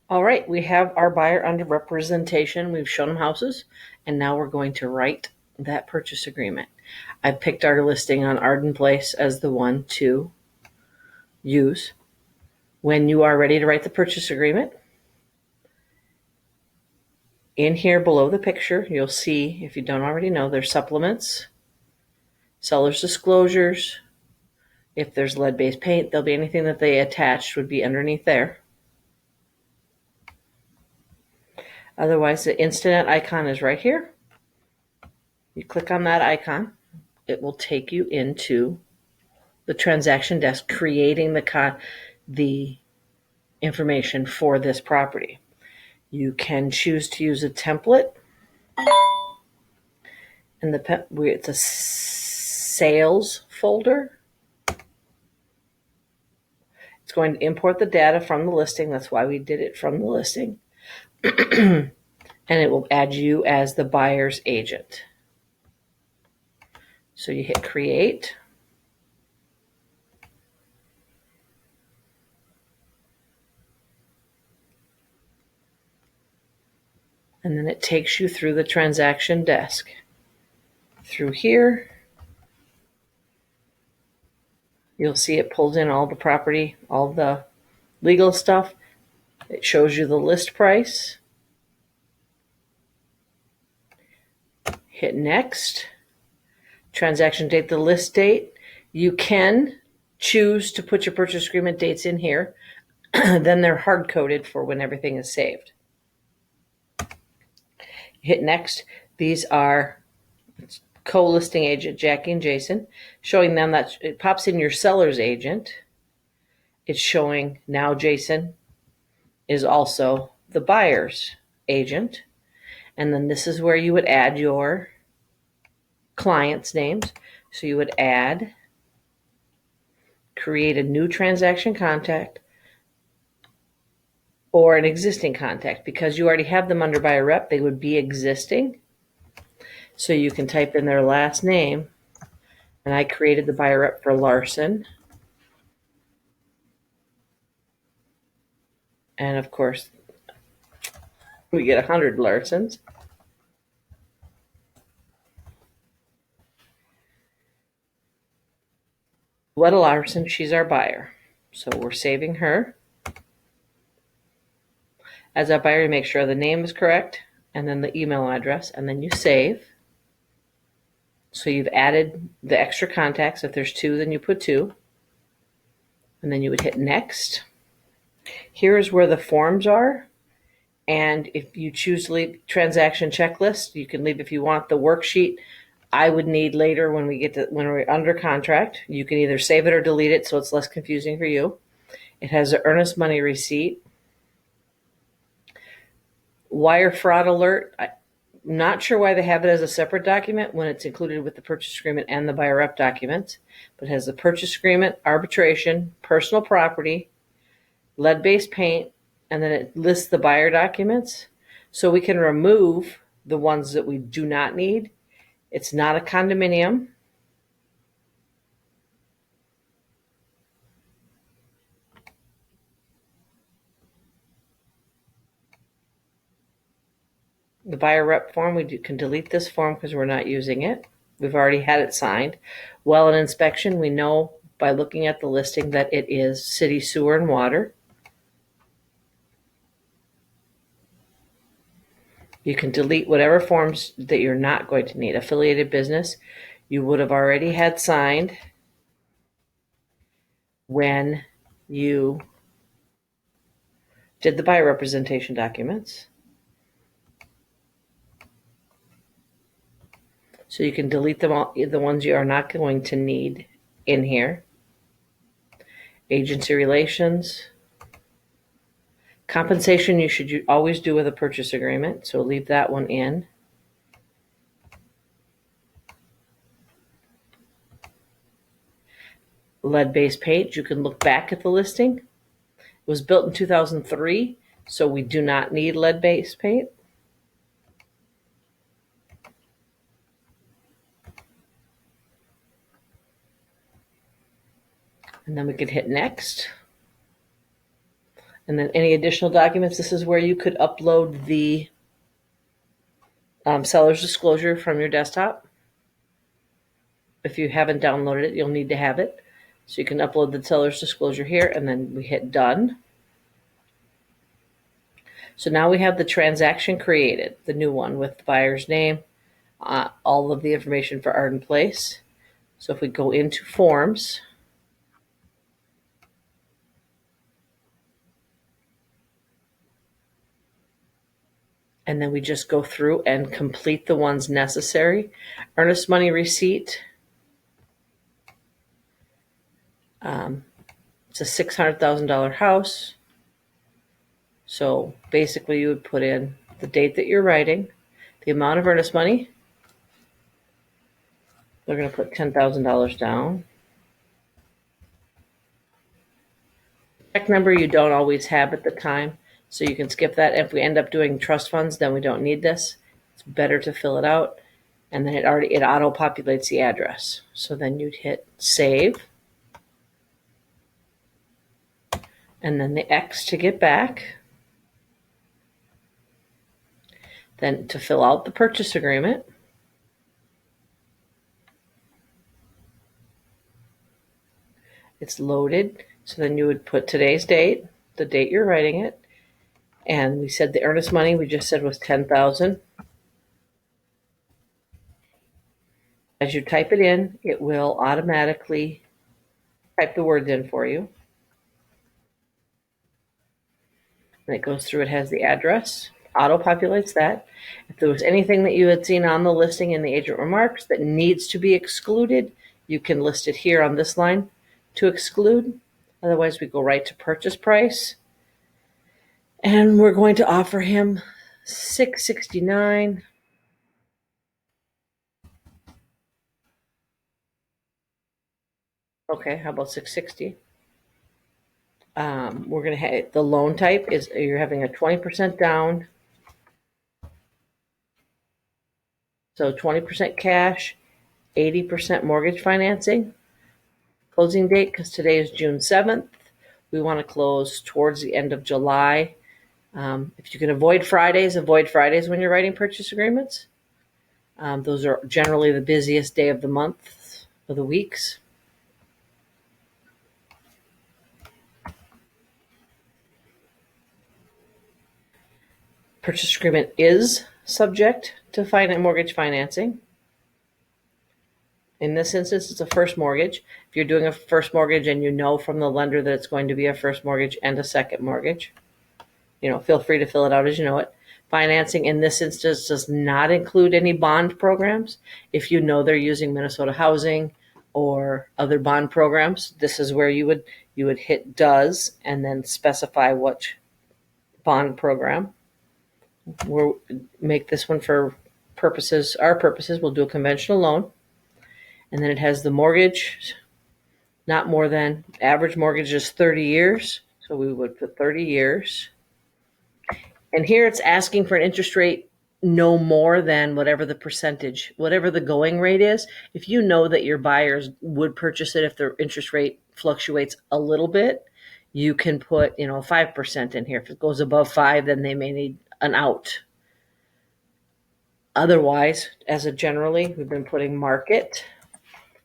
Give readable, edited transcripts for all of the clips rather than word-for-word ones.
All right, we have our buyer under representation. We've shown them houses, and now we're going to write that purchase agreement. I picked our listing on Arden Place as the one to use. When you are ready to write the purchase agreement, in here below the picture, you'll see, if you don't already know, there's supplements, seller's disclosures. If there's lead-based paint, there'll be anything that they attached would be underneath there. Otherwise, the Instinet icon is right here. You click on that icon, it will take you into the transaction desk, creating the information for this property. You can choose to use a template, and it's a sales folder. It's going to import the data from the listing. That's why we did it from the listing. And it will add you as the buyer's agent. So you hit create. And then it takes you through the transaction desk. Through here, you'll see it pulls in all the property, all the legal stuff. It shows you the list price. Hit next. Transaction date, the list date. You can choose to put your purchase agreement dates in here. Then they're hard-coded for when everything is saved. Hit next. These are co-listing agent Jackie and Jason, showing them that it pops in your seller's agent. It's showing now Jason is also the buyer's agent. And then this is where you would add your clients' names. So you would create a new transaction contact or an existing contact. Because you already have them under buyer rep, they would be existing. So you can type in their last name. And I created the buyer rep for Larson. And of course, we get 100 Larsons. Wetta Larson, she's our buyer. So we're saving her as our buyer to make sure the name is correct, and then the email address, and then you save. So you've added the extra contacts. If there's 2, then you put 2. And then you would hit next. Here is where the forms are. And if you choose to leave transaction checklist, you can leave if you want the worksheet. I would need later when we're under contract. You can either save it or delete it so it's less confusing for you. It has an earnest money receipt. Wire fraud alert. I'm not sure why they have it as a separate document when it's included with the purchase agreement and the buyer rep documents, but it has the purchase agreement, arbitration, personal property, lead-based paint, and then it lists the buyer documents. So we can remove the ones that we do not need. It's not a condominium. The buyer rep form, can delete this form because we're not using it. We've already had it signed. Well, an inspection, we know by looking at the listing that it is city sewer and water. You can delete whatever forms that you're not going to need. Affiliated business, you would have already had signed when you did the buyer representation documents. So you can delete them all, the ones you are not going to need in here. Agency relations. Compensation you should always do with a purchase agreement, so leave that one in. Lead-based paint, you can look back at the listing. It was built in 2003, so we do not need lead-based paint. And then we could hit next. And then any additional documents, this is where you could upload the seller's disclosure from your desktop. If you haven't downloaded it, you'll need to have it. So you can upload the seller's disclosure here, and then we hit done. So now we have the transaction created, the new one with the buyer's name, all of the information for Arden Place. So if we go into forms, and then we just go through and complete the ones necessary. Earnest money receipt. It's a $600,000 house. So basically you would put in the date that you're writing, the amount of earnest money. They're going to put $10,000 down. Check number you don't always have at the time, so you can skip that. If we end up doing trust funds, then we don't need this. It's better to fill it out, and then it auto populates the address. So then you'd hit save, and then the X to get back. Then to fill out the purchase agreement. It's loaded. So then you would put today's date, the date you're writing it, and we said the earnest money we just said was $10,000. As you type it in, it will automatically type the words in for you. And it goes through, it has the address, auto-populates that. If there was anything that you had seen on the listing in the agent remarks that needs to be excluded, you can list it here on this line to exclude. Otherwise, we go right to purchase price. And we're going to offer him $669. Okay, how about $660? We're going to have the loan type is you're having a 20% down. So 20% cash, 80% mortgage financing. Closing date, because today is June 7th. We want to close towards the end of July. If you can avoid Fridays when you're writing purchase agreements. Those are generally the busiest day of the month, of the weeks. Purchase agreement is subject to mortgage financing. In this instance, it's a first mortgage. If you're doing a first mortgage and you know from the lender that it's going to be a first mortgage and a second mortgage, feel free to fill it out as you know it. Financing in this instance does not include any bond programs. If you know they're using Minnesota Housing or other bond programs, this is where you would hit does and then specify which bond program. We'll make this one for our purposes. We'll do a conventional loan. And then it has the mortgage, not more than, average mortgage is 30 years. So we would put 30 years. And here it's asking for an interest rate no more than whatever the percentage, whatever the going rate is. If you know that your buyers would purchase it if the interest rate fluctuates a little bit, you can put 5% in here. If it goes above 5, then they may need an out. Otherwise, generally, we've been putting market.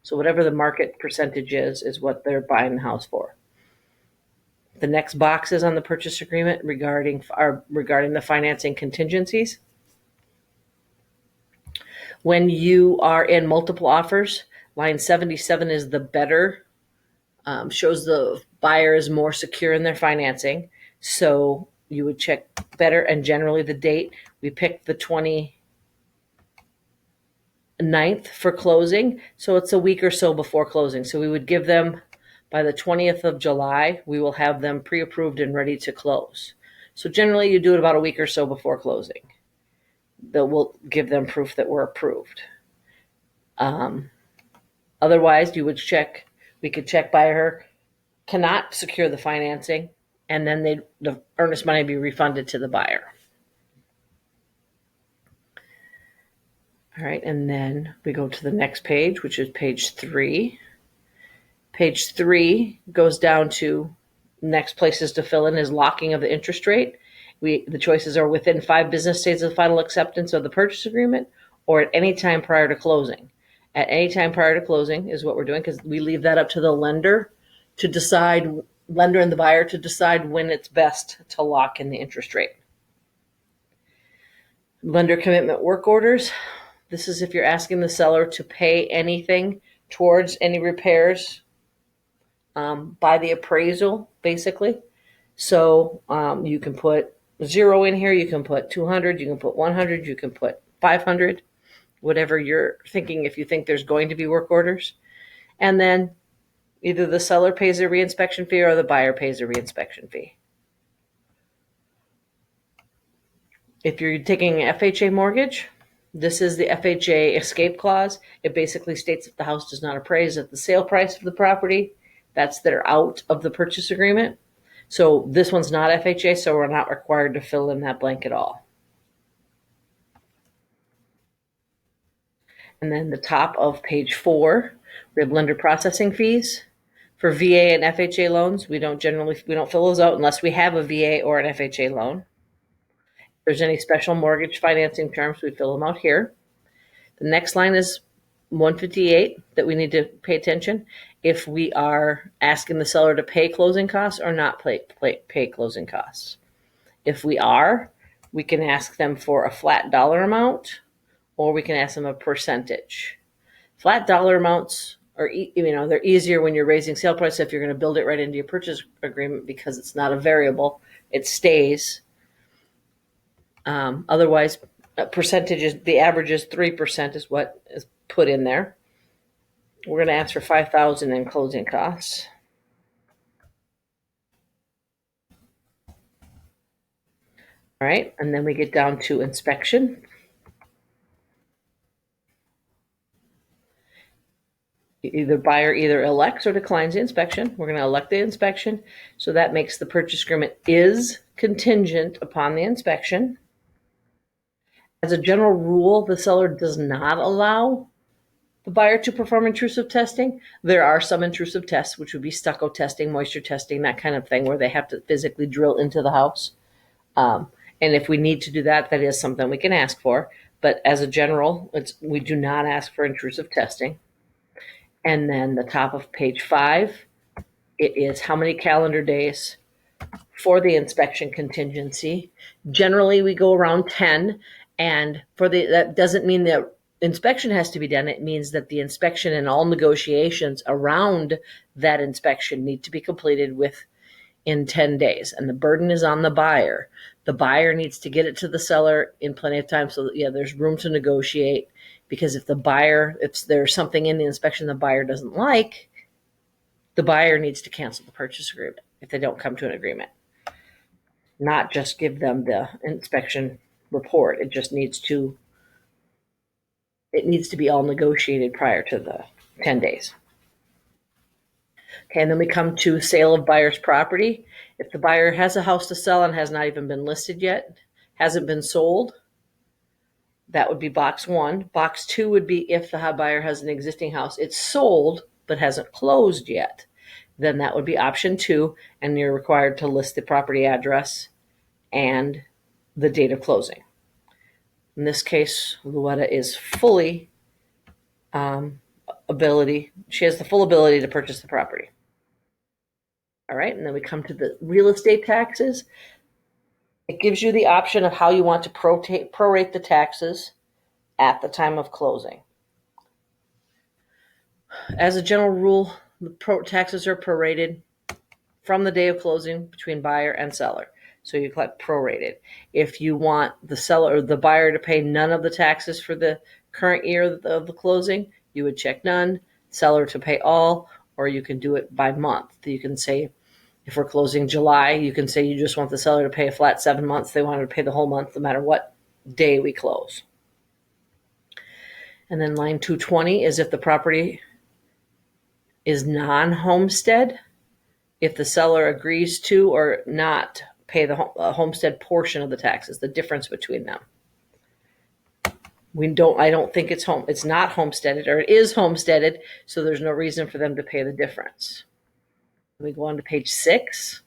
So whatever the market percentage is what they're buying the house for. The next boxes on the purchase agreement regarding the financing contingencies. When you are in multiple offers, line 77 is the better, shows the buyer is more secure in their financing. So you would check better, and generally the date. We picked the 29th for closing, so it's a week or so before closing. So we would give them by the 20th of July, we will have them pre-approved and ready to close. So generally you do it about a week or so before closing. That will give them proof that we're approved. Otherwise, we could check buyer cannot secure the financing, and then the earnest money be refunded to the buyer. All right, and then we go to the next page, which is page 3. Page 3 goes down to Next places to fill in is locking of the interest rate. The choices are within 5 business days of final acceptance of the purchase agreement or at any time prior to closing. At any time prior to closing is what we're doing, because we leave that up to the lender to decide, lender and the buyer to decide when it's best to lock in the interest rate. Lender commitment work orders. This is if you're asking the seller to pay anything towards any repairs by the appraisal, basically. So you can put 0 in here, you can put 200, you can put 100, you can put 500, whatever you're thinking if you think there's going to be work orders. And then either the seller pays a reinspection fee or the buyer pays a reinspection fee. If you're taking an FHA mortgage, this is the FHA escape clause. It basically states if the house does not appraise at the sale price of the property, they're out of the purchase agreement. So this one's not FHA, so we're not required to fill in that blank at all. And then the top of page 4, we have lender processing fees. For VA and FHA loans, we don't fill those out unless we have a VA or an FHA loan. If there's any special mortgage financing terms, we fill them out here. The next line is 158 that we need to pay attention. If we are asking the seller to pay closing costs or not pay closing costs. If we are, we can ask them for a flat dollar amount, or we can ask them a percentage. Flat dollar amounts are, they're easier when you're raising sale price if you're going to build it right into your purchase agreement, because it's not a variable, it stays. Otherwise, percentages, the average is 3% is what is put in there. We're going to ask for $5,000 in closing costs. All right, and then we get down to inspection. Buyer either elects or declines the inspection. We're going to elect the inspection, so that makes the purchase agreement is contingent upon the inspection. As a general rule, the seller does not allow the buyer to perform intrusive testing. There are some intrusive tests, which would be stucco testing, moisture testing, that kind of thing, where they have to physically drill into the house. And if we need to do that, that is something we can ask for. But as a general, we do not ask for intrusive testing. And then the top of page 5, it is how many calendar days for the inspection contingency. Generally, we go around 10. And that doesn't mean that inspection has to be done. It means that the inspection and all negotiations around that inspection need to be completed in 10 days. And the burden is on the buyer. The buyer needs to get it to the seller in plenty of time so that, there's room to negotiate. Because if there's something in the inspection the buyer doesn't like, the buyer needs to cancel the purchase agreement if they don't come to an agreement. Not just give them the inspection report. It just needs to be all negotiated prior to the 10 days. Okay, and then we come to sale of buyer's property. If the buyer has a house to sell and has not even been listed yet, hasn't been sold, that would be box 1. Box 2 would be if the buyer has an existing house, it's sold but hasn't closed yet. Then that would be option 2, and you're required to list the property address and the date of closing. In this case, Luetta is she has the full ability to purchase the property. All right, and then we come to the real estate taxes. It gives you the option of how you want to prorate the taxes at the time of closing. As a general rule, the taxes are prorated from the day of closing between buyer and seller. So you collect prorated. If you want the seller or the buyer to pay none of the taxes for the current year of the closing, you would check none, seller to pay all, or you can do it by month. You can say, if we're closing July, you can say you just want the seller to pay a flat 7 months. They want to pay the whole month no matter what day we close. And then line 220 is if the property is non-homestead, if the seller agrees to or not pay the homestead portion of the taxes, the difference between them. I don't think it's not homesteaded, or it is homesteaded, so there's no reason for them to pay the difference. We go on to page 6.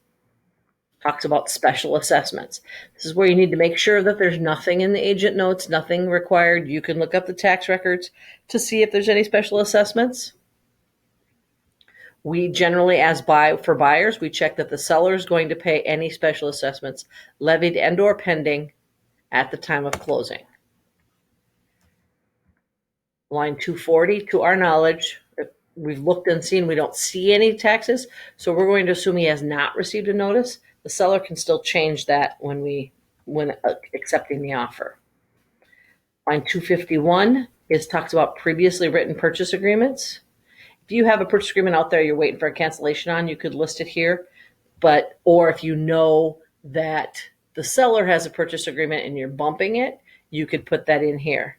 talks about special assessments. This is where you need to make sure that there's nothing in the agent notes, nothing required. You can look up the tax records to see if there's any special assessments. We generally, for buyers, we check that the seller is going to pay any special assessments levied and or pending at the time of closing. Line 240, to our knowledge, we've looked and seen we don't see any taxes, so we're going to assume he has not received a notice. The seller can still change that when accepting the offer. Line 251 talks about previously written purchase agreements. If you have a purchase agreement out there you're waiting for a cancellation on, you could list it here. Or if you know that the seller has a purchase agreement and you're bumping it, you could put that in here.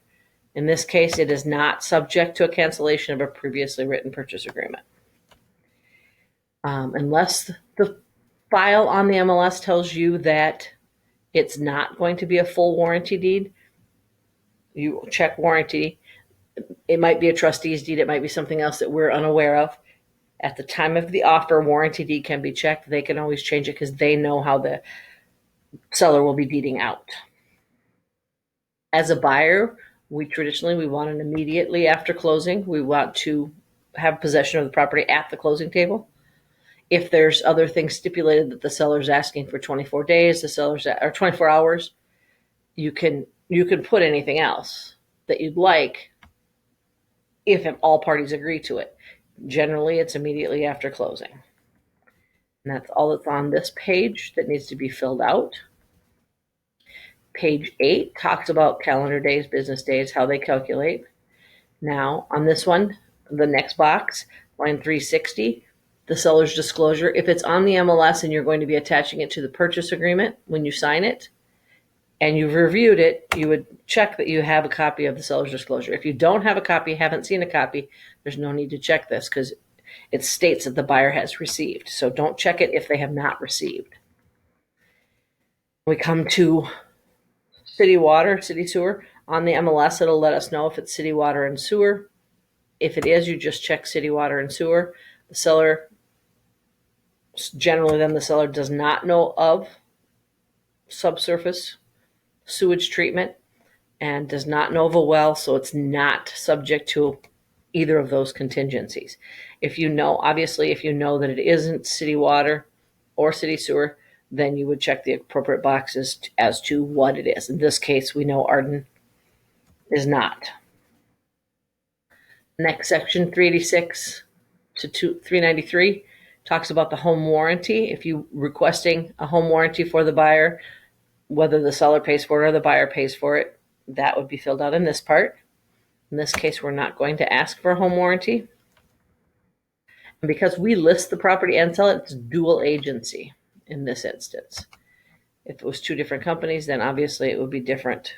In this case, it is not subject to a cancellation of a previously written purchase agreement. Unless the file on the MLS tells you that it's not going to be a full warranty deed, you check warranty. It might be a trustee's deed. It might be something else that we're unaware of. At the time of the offer, warranty deed can be checked. They can always change it because they know how the seller will be deeding out. As a buyer, we want it immediately after closing. We want to have possession of the property at the closing table. If there's other things stipulated that the seller's asking for 24 days, or 24 hours, you can put anything else that you'd like if all parties agree to it. Generally, it's immediately after closing. And that's all that's on this page that needs to be filled out. Page 8 talks about calendar days, business days, how they calculate. Now, on this one, the next box, line 360, the seller's disclosure. If it's on the MLS and you're going to be attaching it to the purchase agreement when you sign it, and you've reviewed it, you would check that you have a copy of the seller's disclosure. If you don't have a copy, haven't seen a copy, there's no need to check this because it states that the buyer has received. So don't check it if they have not received. We come to city water, city sewer. On the MLS, it'll let us know if it's city water and sewer. If it is, you just check city water and sewer. The seller does not know of subsurface sewage treatment and does not know of a well, so it's not subject to either of those contingencies. If you know that it isn't city water or city sewer, then you would check the appropriate boxes as to what it is. In this case, we know Arden is not. Next section, 386 to 393, talks about the home warranty. If you're requesting a home warranty for the buyer, whether the seller pays for it or the buyer pays for it, that would be filled out in this part. In this case, we're not going to ask for a home warranty. And because we list the property and sell it, it's dual agency in this instance. If it was two different companies, then obviously it would be different.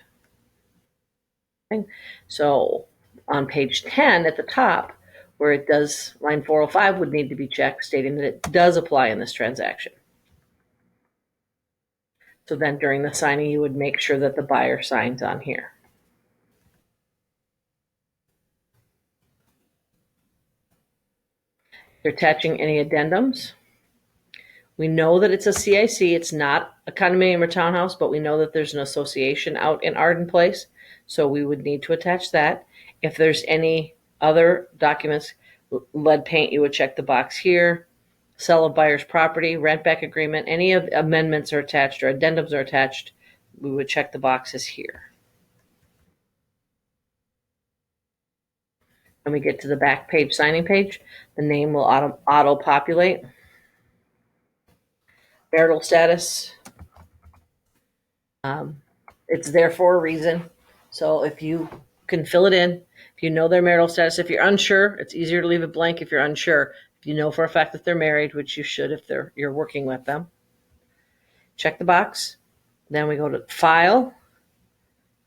So on page 10 at the top, where it does, line 405 would need to be checked, stating that it does apply in this transaction. So then during the signing, you would make sure that the buyer signs on here. If you're attaching any addendums, we know that it's a CIC. It's not a condominium or townhouse, but we know that there's an association out in Arden Place, so we would need to attach that. If there's any other documents, lead paint, you would check the box here. Sell of buyer's property, rent back agreement, any of amendments are attached or addendums are attached, we would check the boxes here. When we get to the back page, signing page, the name will auto-populate. Marital status, it's there for a reason. So if you can fill it in, if you know their marital status, if you're unsure, it's easier to leave it blank if you're unsure. If you know for a fact that they're married, which you should if you're working with them, check the box. Then we go to File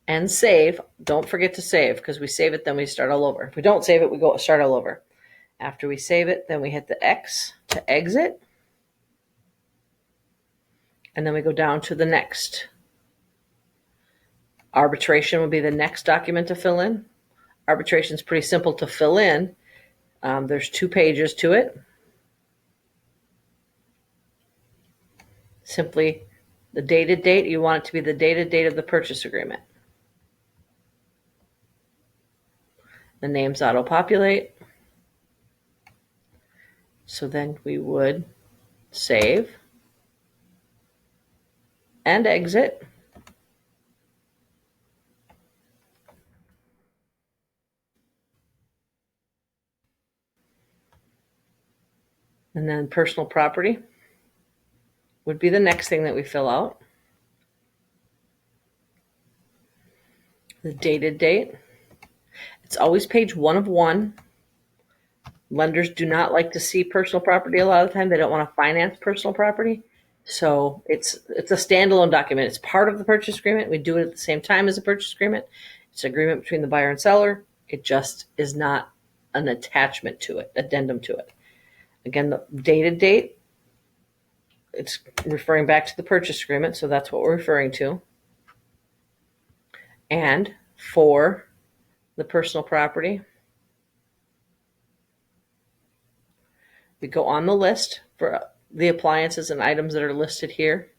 and Save. Don't forget to save, because we save it, then we start all over. If we don't save it, we go start all over. After we save it, then we hit the X to exit. And then we go down to the next. Arbitration would be the next document to fill in. Arbitration is pretty simple to fill in. There's 2 pages to it. simply the dated date. You want it to be the dated date of the purchase agreement. The names auto-populate. So then we would save and exit. And then personal property would be the next thing that we fill out. The dated date. It's always page 1 of 1. Lenders do not like to see personal property a lot of the time. They don't want to finance personal property. So it's a standalone document. It's part of the purchase agreement. We do it at the same time as a purchase agreement. It's an agreement between the buyer and seller. It just is not an attachment to it, addendum to it. Again, the dated date, it's referring back to the purchase agreement, so that's what we're referring to. And for the personal property, we go on the list for the appliances and items that are listed here.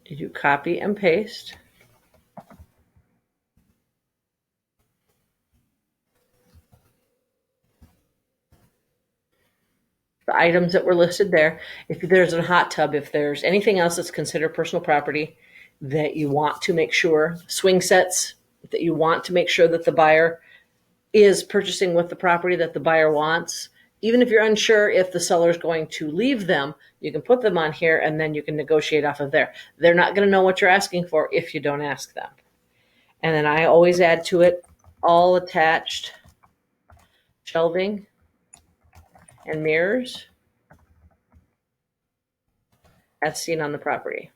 You do copy and paste. The items that were listed there. If there's a hot tub, if there's anything else that's considered personal property that you want to make sure, swing sets that you want to make sure that the buyer is purchasing with the property that the buyer wants. Even if you're unsure if the seller is going to leave them, you can put them on here and then you can negotiate off of there. They're not going to know what you're asking for if you don't ask them. And then I always add to it all attached shelving and mirrors as seen on the property.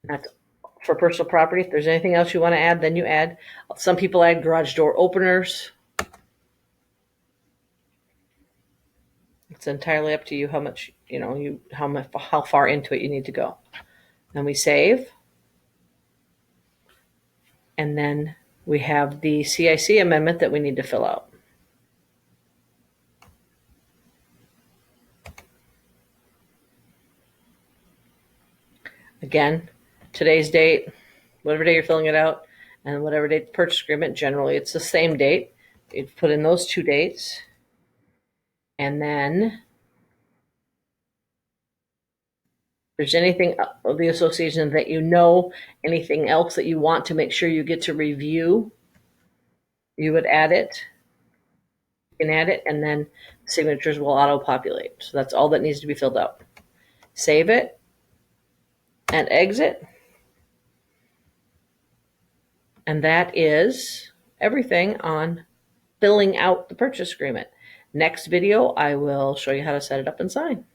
That's for personal property. If there's anything else you want to add, then you add. Some people add garage door openers. It's entirely up to you how much, how far into it you need to go. Then we save. And then we have the CIC amendment that we need to fill out. Again, today's date, whatever day you're filling it out, and whatever date the purchase agreement, generally it's the same date. You put in those 2 dates. And then if there's anything of the association that anything else that you want to make sure you get to review, you would add it. You can add it, and then signatures will auto-populate. So that's all that needs to be filled out. Save it and exit. And that is everything on filling out the purchase agreement. Next video, I will show you how to set it up and sign.